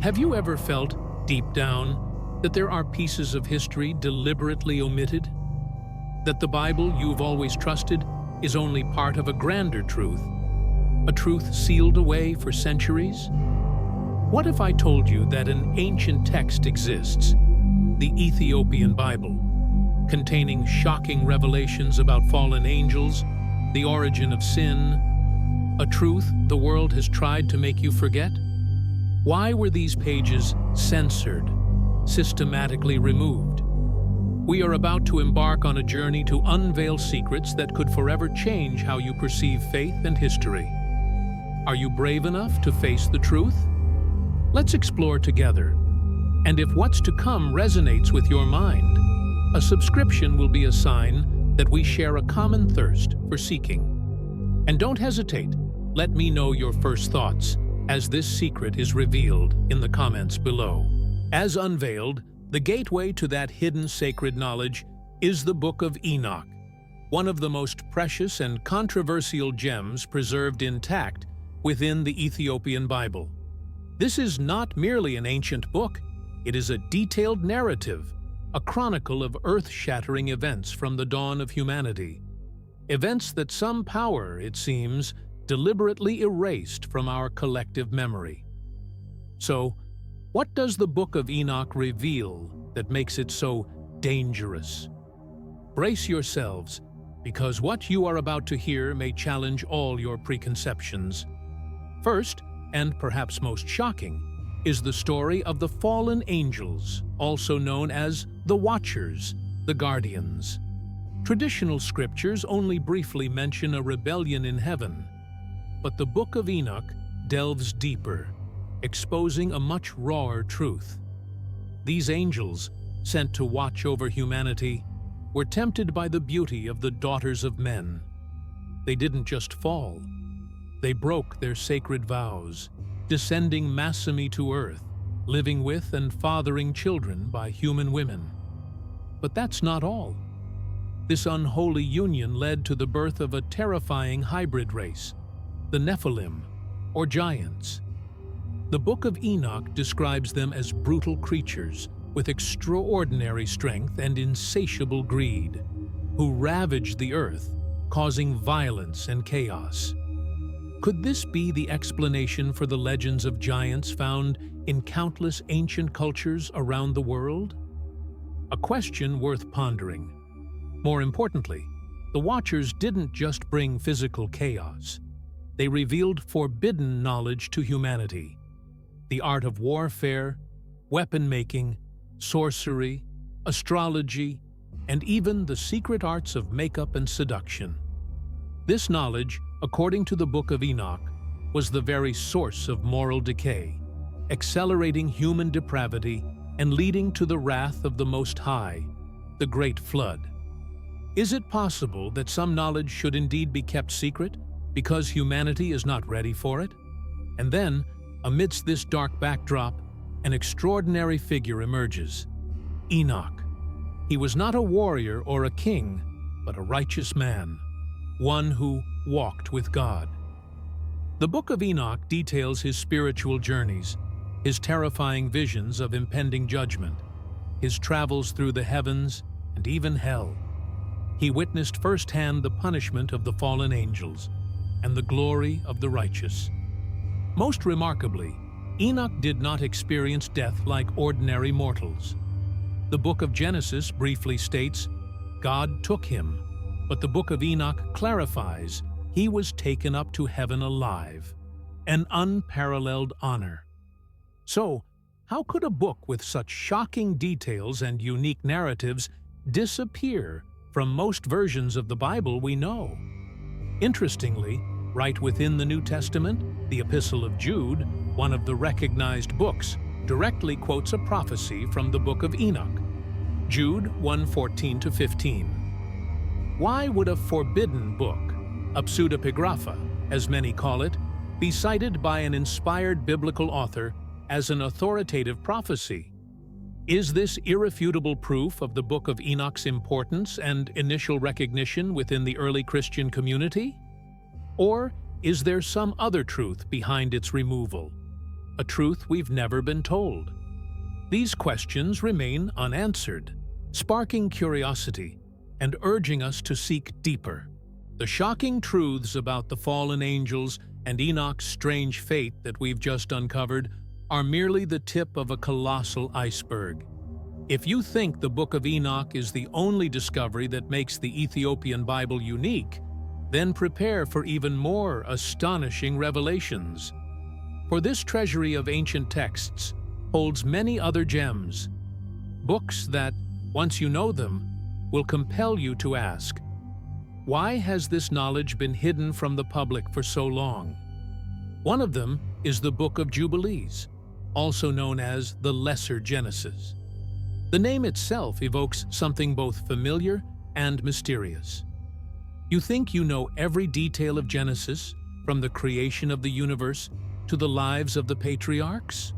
Have you ever felt, deep down, that there are pieces of history deliberately omitted? That the Bible you've always trusted is only part of a grander truth? A truth sealed away for centuries? What if I told you that an ancient text exists, the Ethiopian Bible, containing shocking revelations about fallen angels, the origin of sin, a truth the world has tried to make you forget? Why were these pages censored, systematically removed? We are about to embark on a journey to unveil secrets that could forever change how you perceive faith and history. Are you brave enough to face the truth? Let's explore together. And if what's to come resonates with your mind, a subscription will be a sign that we share a common thirst for seeking. And don't hesitate, let me know your first thoughts as this secret is revealed in the comments below. As unveiled, the gateway to that hidden sacred knowledge is the Book of Enoch, one of the most precious and controversial gems preserved intact within the Ethiopian Bible. This is not merely an ancient book, it is a detailed narrative, a chronicle of earth-shattering events from the dawn of humanity. Events that some power, it seems, deliberately erased from our collective memory. So, what does the Book of Enoch reveal that makes it so dangerous? Brace yourselves, because what you are about to hear may challenge all your preconceptions. First, and perhaps most shocking, is the story of the fallen angels, also known as the Watchers, the Guardians. Traditional scriptures only briefly mention a rebellion in heaven, but the Book of Enoch delves deeper, exposing a much rawer truth. These angels, sent to watch over humanity, were tempted by the beauty of the daughters of men. They didn't just fall. They broke their sacred vows, descending massively to earth, living with and fathering children by human women. But that's not all. This unholy union led to the birth of a terrifying hybrid race, the Nephilim, or giants. The Book of Enoch describes them as brutal creatures with extraordinary strength and insatiable greed, who ravaged the earth, causing violence and chaos. Could this be the explanation for the legends of giants found in countless ancient cultures around the world? A question worth pondering. More importantly, the Watchers didn't just bring physical chaos. They revealed forbidden knowledge to humanity: the art of warfare, weapon-making, sorcery, astrology, and even the secret arts of makeup and seduction. This knowledge, according to the Book of Enoch, was the very source of moral decay, accelerating human depravity and leading to the wrath of the Most High, the Great Flood. Is it possible that some knowledge should indeed be kept secret because humanity is not ready for it? And then, amidst this dark backdrop, an extraordinary figure emerges: Enoch. He was not a warrior or a king, but a righteous man, one who walked with God. The Book of Enoch details his spiritual journeys, his terrifying visions of impending judgment, his travels through the heavens and even hell. He witnessed firsthand the punishment of the fallen angels and the glory of the righteous. Most remarkably, Enoch did not experience death like ordinary mortals. The Book of Genesis briefly states, God took him, but the Book of Enoch clarifies he was taken up to heaven alive, an unparalleled honor. So, how could a book with such shocking details and unique narratives disappear from most versions of the Bible we know? Interestingly, right within the New Testament, the Epistle of Jude, one of the recognized books, directly quotes a prophecy from the Book of Enoch. Jude 1:14-15. Why would a forbidden book, a pseudepigrapha, as many call it, be cited by an inspired biblical author as an authoritative prophecy? Is this irrefutable proof of the Book of Enoch's importance and initial recognition within the early Christian community? Or is there some other truth behind its removal? a truth we've never been told? These questions remain unanswered, sparking curiosity and urging us to seek deeper. The shocking truths about the fallen angels and Enoch's strange fate that we've just uncovered are merely the tip of a colossal iceberg. If you think the Book of Enoch is the only discovery that makes the Ethiopian Bible unique, then prepare for even more astonishing revelations. For this treasury of ancient texts holds many other gems, books that, once you know them, will compel you to ask, why has this knowledge been hidden from the public for so long? One of them is the Book of Jubilees, also known as the Lesser Genesis. The name itself evokes something both familiar and mysterious. You think you know every detail of Genesis, from the creation of the universe to the lives of the patriarchs?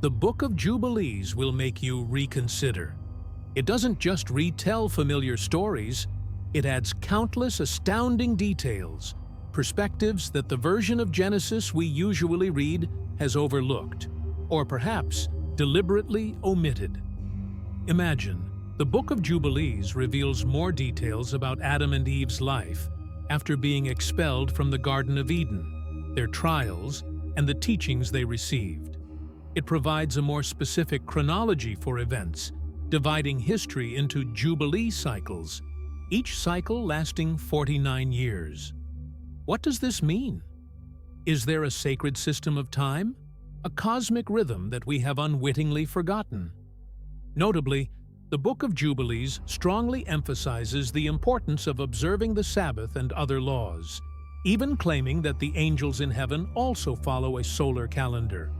The Book of Jubilees will make you reconsider. It doesn't just retell familiar stories, it adds countless astounding details, perspectives that the version of Genesis we usually read has overlooked, or perhaps deliberately omitted. Imagine, the Book of Jubilees reveals more details about Adam and Eve's life after being expelled from the Garden of Eden, their trials, and the teachings they received. It provides a more specific chronology for events, dividing history into Jubilee cycles, each cycle lasting 49 years. What does this mean? Is there a sacred system of time? A cosmic rhythm that we have unwittingly forgotten? Notably, the Book of Jubilees strongly emphasizes the importance of observing the Sabbath and other laws, even claiming that the angels in heaven also follow a solar calendar,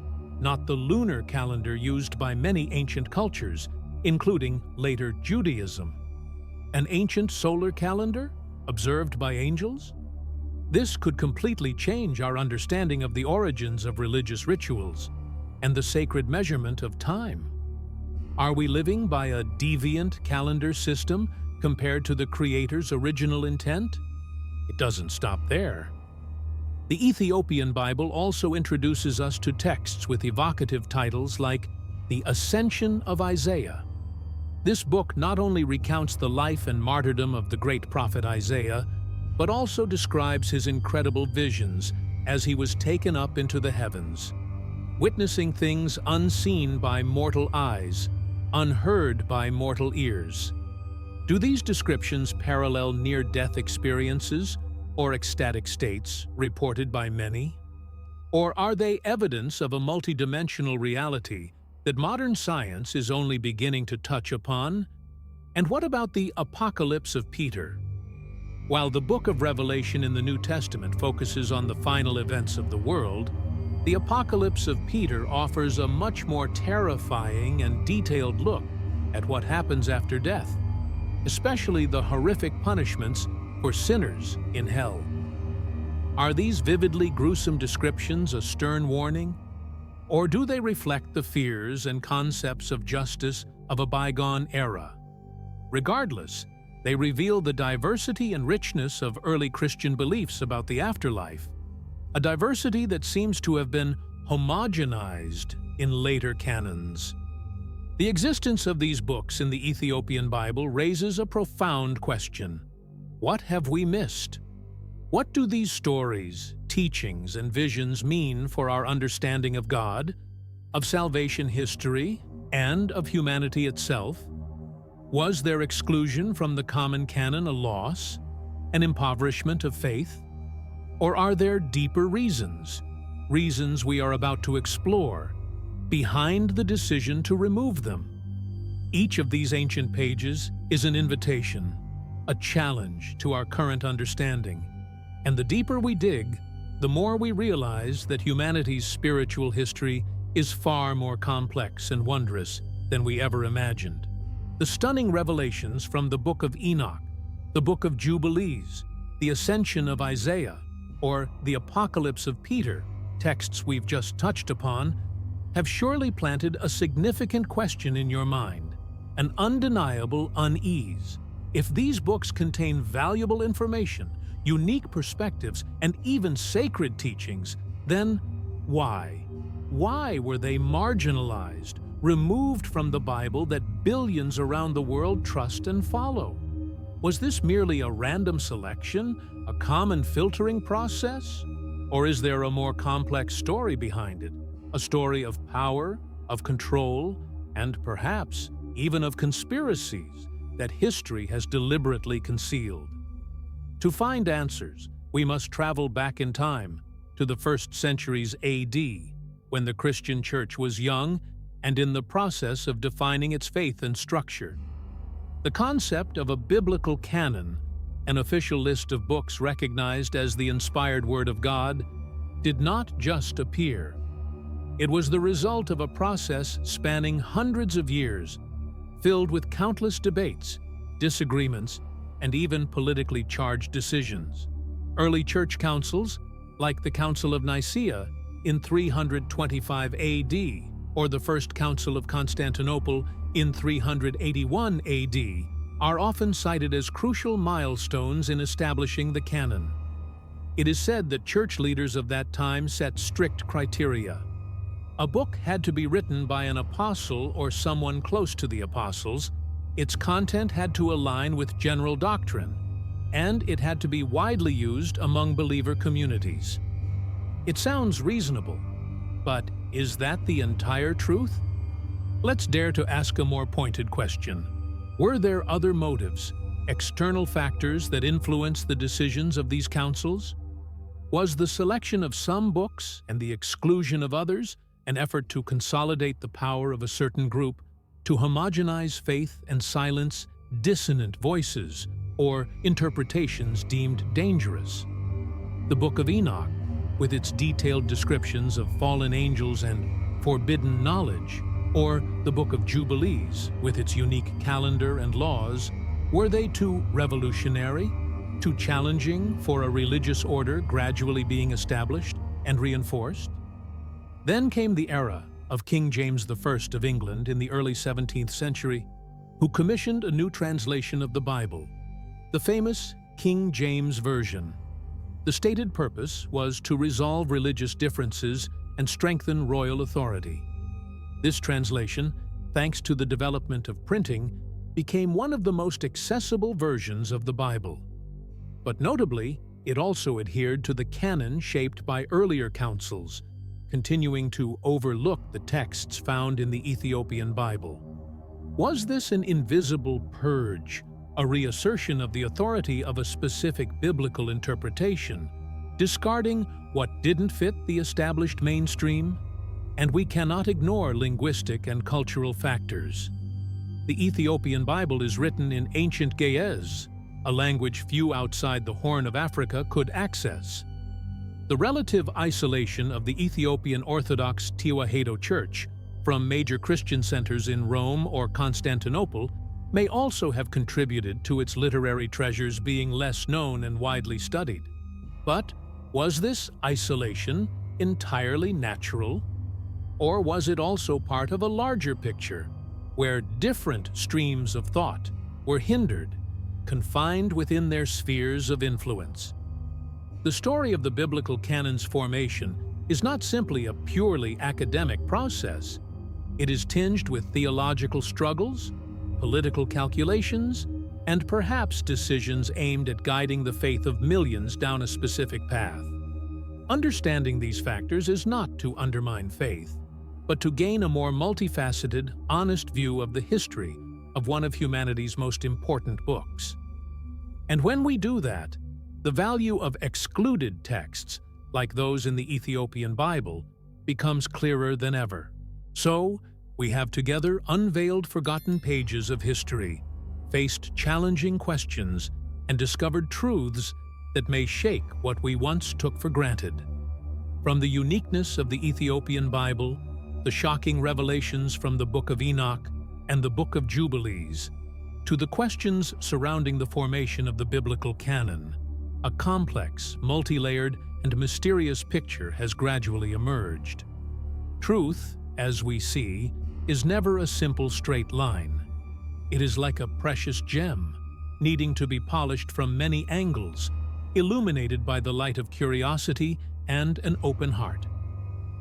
not the lunar calendar used by many ancient cultures, including later Judaism. An ancient solar calendar, observed by angels? This could completely change our understanding of the origins of religious rituals and the sacred measurement of time. Are we living by a deviant calendar system compared to the Creator's original intent? It doesn't stop there. The Ethiopian Bible also introduces us to texts with evocative titles like The Ascension of Isaiah. This book not only recounts the life and martyrdom of the great prophet Isaiah, but also describes his incredible visions as he was taken up into the heavens, witnessing things unseen by mortal eyes, unheard by mortal ears. Do these descriptions parallel near-death experiences or ecstatic states reported by many? Or are they evidence of a multidimensional reality that modern science is only beginning to touch upon? And what about the Apocalypse of Peter? While the book of Revelation in the New Testament focuses on the final events of the world, the Apocalypse of Peter offers a much more terrifying and detailed look at what happens after death, especially the horrific punishments for sinners in hell. Are these vividly gruesome descriptions a stern warning? Or do they reflect the fears and concepts of justice of a bygone era? Regardless, they reveal the diversity and richness of early Christian beliefs about the afterlife, a diversity that seems to have been homogenized in later canons. The existence of these books in the Ethiopian Bible raises a profound question. What have we missed? What do these stories, teachings, and visions mean for our understanding of God, of salvation history, and of humanity itself? Was their exclusion from the common canon a loss, an impoverishment of faith? Or are there deeper reasons we are about to explore, behind the decision to remove them? Each of these ancient pages is an invitation, a challenge to our current understanding. And the deeper we dig, the more we realize that humanity's spiritual history is far more complex and wondrous than we ever imagined. The stunning revelations from the Book of Enoch, the Book of Jubilees, the Ascension of Isaiah, or the Apocalypse of Peter, texts we've just touched upon, have surely planted a significant question in your mind, an undeniable unease. If these books contain valuable information, unique perspectives, and even sacred teachings, then why? Why were they marginalized, removed from the Bible that billions around the world trust and follow? Was this merely a random selection, a common filtering process? Or is there a more complex story behind it? A story of power, of control, and perhaps even of conspiracies that history has deliberately concealed? To find answers, we must travel back in time to the first centuries AD, when the Christian church was young and in the process of defining its faith and structure. The concept of a biblical canon, an official list of books recognized as the inspired Word of God, did not just appear. It was the result of a process spanning hundreds of years, filled with countless debates, disagreements, and even politically charged decisions. Early church councils, like the Council of Nicaea in 325 AD, or the First Council of Constantinople in 381 AD, are often cited as crucial milestones in establishing the canon. It is said that church leaders of that time set strict criteria. A book had to be written by an apostle or someone close to the apostles, its content had to align with general doctrine, and it had to be widely used among believer communities. It sounds reasonable, but is that the entire truth? Let's dare to ask a more pointed question. Were there other motives, external factors that influenced the decisions of these councils? Was the selection of some books and the exclusion of others an effort to consolidate the power of a certain group, to homogenize faith and silence dissonant voices or interpretations deemed dangerous? The Book of Enoch, with its detailed descriptions of fallen angels and forbidden knowledge, or the Book of Jubilees, with its unique calendar and laws, were they too revolutionary, too challenging for a religious order gradually being established and reinforced? Then came the era of King James I of England in the early 17th century, who commissioned a new translation of the Bible, the famous King James Version. The stated purpose was to resolve religious differences and strengthen royal authority. This translation, thanks to the development of printing, became one of the most accessible versions of the Bible. But notably, it also adhered to the canon shaped by earlier councils, continuing to overlook the texts found in the Ethiopian Bible. Was this an invisible purge, a reassertion of the authority of a specific biblical interpretation, discarding what didn't fit the established mainstream? And we cannot ignore linguistic and cultural factors. The Ethiopian Bible is written in ancient Ge'ez, a language few outside the Horn of Africa could access. The relative isolation of the Ethiopian Orthodox Tewahedo Church from major Christian centers in Rome or Constantinople may also have contributed to its literary treasures being less known and widely studied. But was this isolation entirely natural? Or was it also part of a larger picture, where different streams of thought were hindered, confined within their spheres of influence? The story of the biblical canon's formation is not simply a purely academic process. It is tinged with theological struggles, political calculations, and perhaps decisions aimed at guiding the faith of millions down a specific path. Understanding these factors is not to undermine faith, but to gain a more multifaceted, honest view of the history of one of humanity's most important books. And when we do that, the value of excluded texts, like those in the Ethiopian Bible, becomes clearer than ever. So, we have together unveiled forgotten pages of history, faced challenging questions, and discovered truths that may shake what we once took for granted. From the uniqueness of the Ethiopian Bible, the shocking revelations from the Book of Enoch and the Book of Jubilees, to the questions surrounding the formation of the biblical canon, a complex, multi-layered, and mysterious picture has gradually emerged. Truth, as we see, is never a simple straight line. It is like a precious gem, needing to be polished from many angles, illuminated by the light of curiosity and an open heart.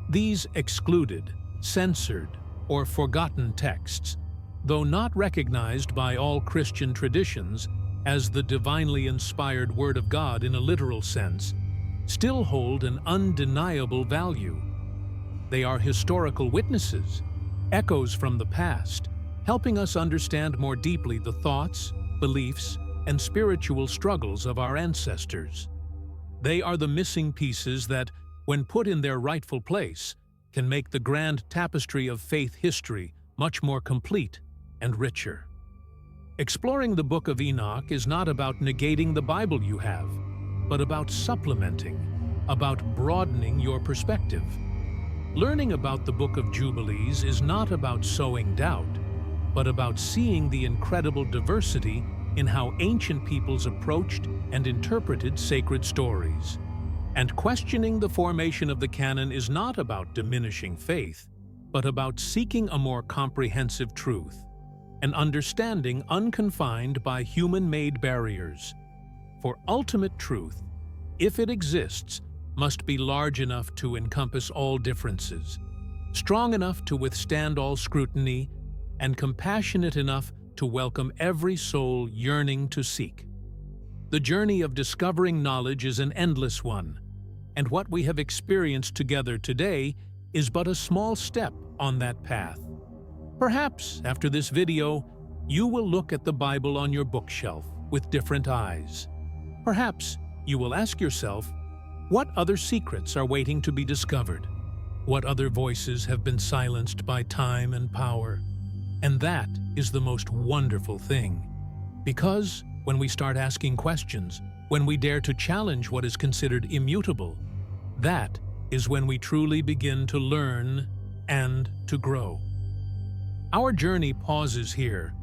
These excluded, censored, or forgotten texts, though not recognized by all Christian traditions as the divinely inspired Word of God in a literal sense, still hold an undeniable value. They are historical witnesses, echoes from the past, helping us understand more deeply the thoughts, beliefs, and spiritual struggles of our ancestors. They are the missing pieces that, when put in their rightful place, can make the grand tapestry of faith history much more complete and richer. Exploring the Book of Enoch is not about negating the Bible you have, but about supplementing, about broadening your perspective. Learning about the Book of Jubilees is not about sowing doubt, but about seeing the incredible diversity in how ancient peoples approached and interpreted sacred stories. And questioning the formation of the canon is not about diminishing faith, but about seeking a more comprehensive truth, an understanding unconfined by human-made barriers. For ultimate truth, if it exists, must be large enough to encompass all differences, strong enough to withstand all scrutiny, and compassionate enough to welcome every soul yearning to seek. The journey of discovering knowledge is an endless one, and what we have experienced together today is but a small step on that path. Perhaps, after this video, you will look at the Bible on your bookshelf with different eyes. Perhaps you will ask yourself, what other secrets are waiting to be discovered? What other voices have been silenced by time and power? And that is the most wonderful thing. Because when we start asking questions, when we dare to challenge what is considered immutable, that is when we truly begin to learn and to grow. Our journey pauses here,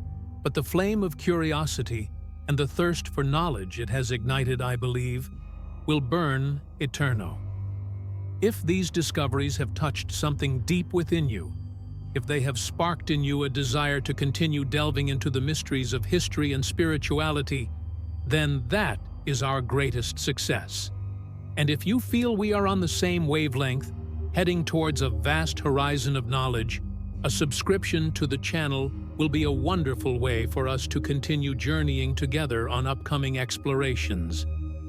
but the flame of curiosity and the thirst for knowledge it has ignited, I believe, will burn eternal. If these discoveries have touched something deep within you, if they have sparked in you a desire to continue delving into the mysteries of history and spirituality, then that is our greatest success. And if you feel we are on the same wavelength, heading towards a vast horizon of knowledge, a subscription to the channel will be a wonderful way for us to continue journeying together on upcoming explorations.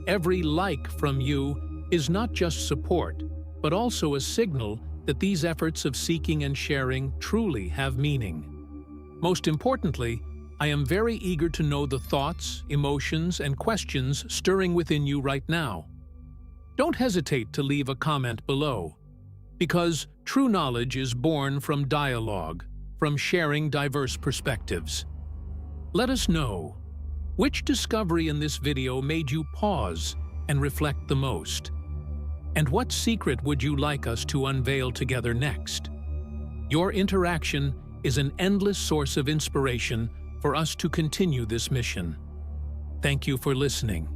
Every like from you is not just support, but also a signal that these efforts of seeking and sharing truly have meaning. Most importantly, I am very eager to know the thoughts, emotions, and questions stirring within you right now. Don't hesitate to leave a comment below, because true knowledge is born from dialogue, from sharing diverse perspectives. Let us know, which discovery in this video made you pause and reflect the most? And what secret would you like us to unveil together next? Your interaction is an endless source of inspiration for us to continue this mission. Thank you for listening.